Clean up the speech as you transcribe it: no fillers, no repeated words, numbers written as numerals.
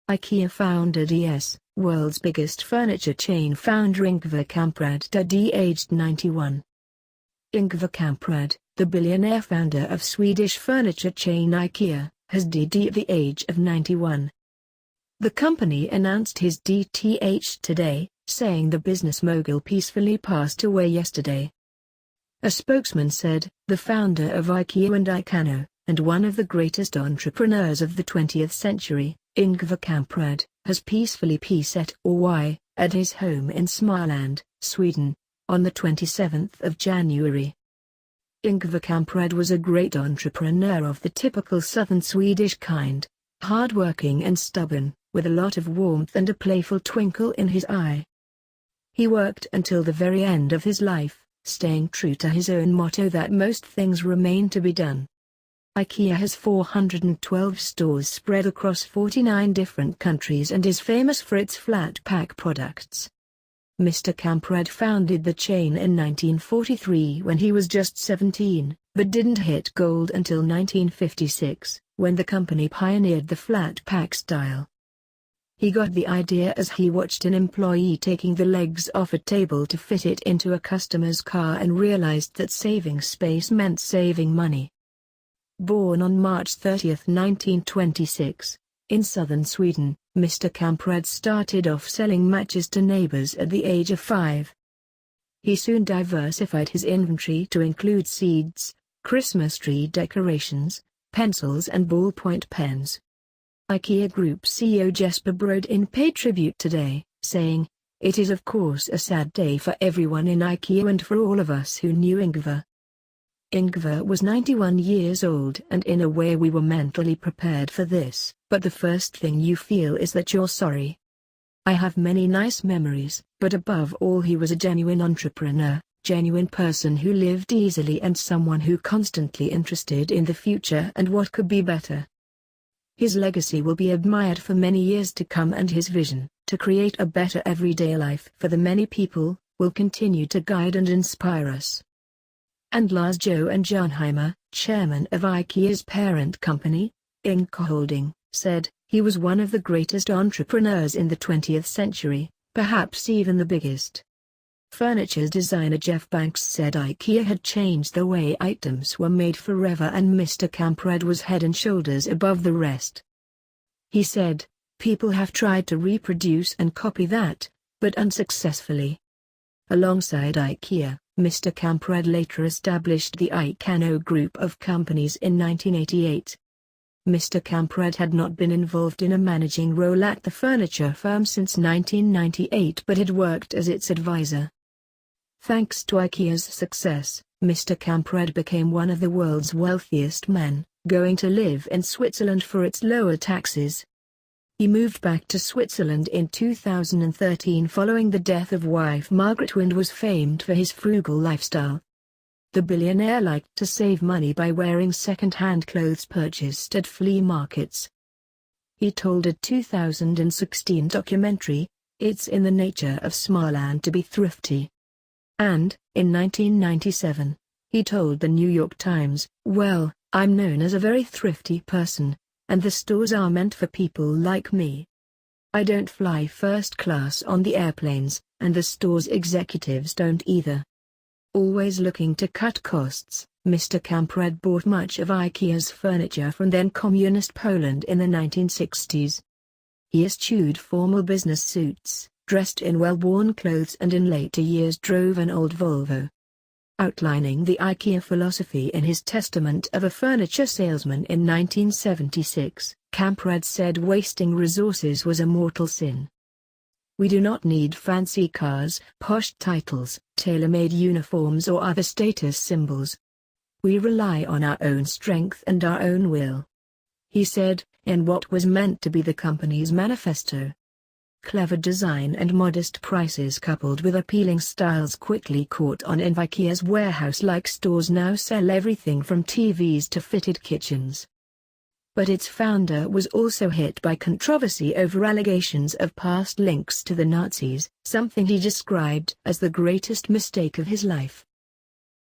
Ikea founder DS, world's biggest furniture chain founder Ingvar Kamprad died aged 91. Ingvar Kamprad, the billionaire founder of Swedish furniture chain Ikea, has died at the age of 91. The company announced his death today, saying the business mogul peacefully passed away yesterday. A spokesman said, "The founder of Ikea and Ikano, and one of the greatest entrepreneurs of the 20th century, Ingvar Kamprad, has peacefully peace at his home in Smaland, Sweden, on the 27th of January. Ingvar Kamprad was a great entrepreneur of the typical southern Swedish kind, hardworking and stubborn, with a lot of warmth and a playful twinkle in his eye. He worked until the very end of his life, staying true to his own motto that most things remain to be done. Ikea has 412 stores spread across 49 different countries and is famous for its flat pack products. Mr. Kamprad founded the chain in 1943 when he was just 17, but didn't hit gold until 1956, when the company pioneered the flat pack style. He got the idea as he watched an employee taking the legs off a table to fit it into a customer's car and realized that saving space meant saving money. Born on March 30, 1926, in southern Sweden, Mr. Kamprad started off selling matches to neighbors at the age of 5. He soon diversified his inventory to include seeds, Christmas tree decorations, pencils and ballpoint pens. Ikea Group CEO Jesper Brodin paid tribute today, saying, "It is of course a sad day for everyone in Ikea and for all of us who knew Ingvar. Ingvar was 91 years old and in a way we were mentally prepared for this, but the first thing you feel is that you're sorry. I have many nice memories, but above all he was a genuine entrepreneur, genuine person who lived easily and someone who constantly interested in the future and what could be better. His legacy will be admired for many years to come and his vision, to create a better everyday life for the many people, will continue to guide and inspire us." And Lars Johan Jarnheimer, chairman of Ikea's parent company, Ingka Holding, said, "He was one of the greatest entrepreneurs in the 20th century, perhaps even the biggest." Furniture designer Jeff Banks said Ikea had changed the way items were made forever and Mr. Kamprad was head and shoulders above the rest. He said, "People have tried to reproduce and copy that, but unsuccessfully." Alongside Ikea, Mr. Kamprad later established the Ikano group of companies in 1988. Mr. Kamprad had not been involved in a managing role at the furniture firm since 1998 but had worked as its advisor. Thanks to Ikea's success, Mr. Kamprad became one of the world's wealthiest men, going to live in Switzerland for its lower taxes. He moved back to Switzerland in 2013 following the death of wife Margaret and was famed for his frugal lifestyle. The billionaire liked to save money by wearing second-hand clothes purchased at flea markets. He told a 2016 documentary, "It's in the nature of Smaland to be thrifty." And, in 1997, he told the New York Times, "Well, I'm known as a very thrifty person, and the stores are meant for people like me. I don't fly first class on the airplanes, and the store's executives don't either." Always looking to cut costs, Mr. Kamprad bought much of Ikea's furniture from then-communist Poland in the 1960s. He eschewed formal business suits, dressed in well-worn clothes and in later years drove an old Volvo. Outlining the Ikea philosophy in his Testament of a Furniture Salesman in 1976, Kamprad said wasting resources was a mortal sin. "We do not need fancy cars, posh titles, tailor-made uniforms or other status symbols. We rely on our own strength and our own will," he said, in what was meant to be the company's manifesto. Clever design and modest prices coupled with appealing styles quickly caught on in Ikea's warehouse-like stores now sell everything from TVs to fitted kitchens. But its founder was also hit by controversy over allegations of past links to the Nazis, something he described as the greatest mistake of his life.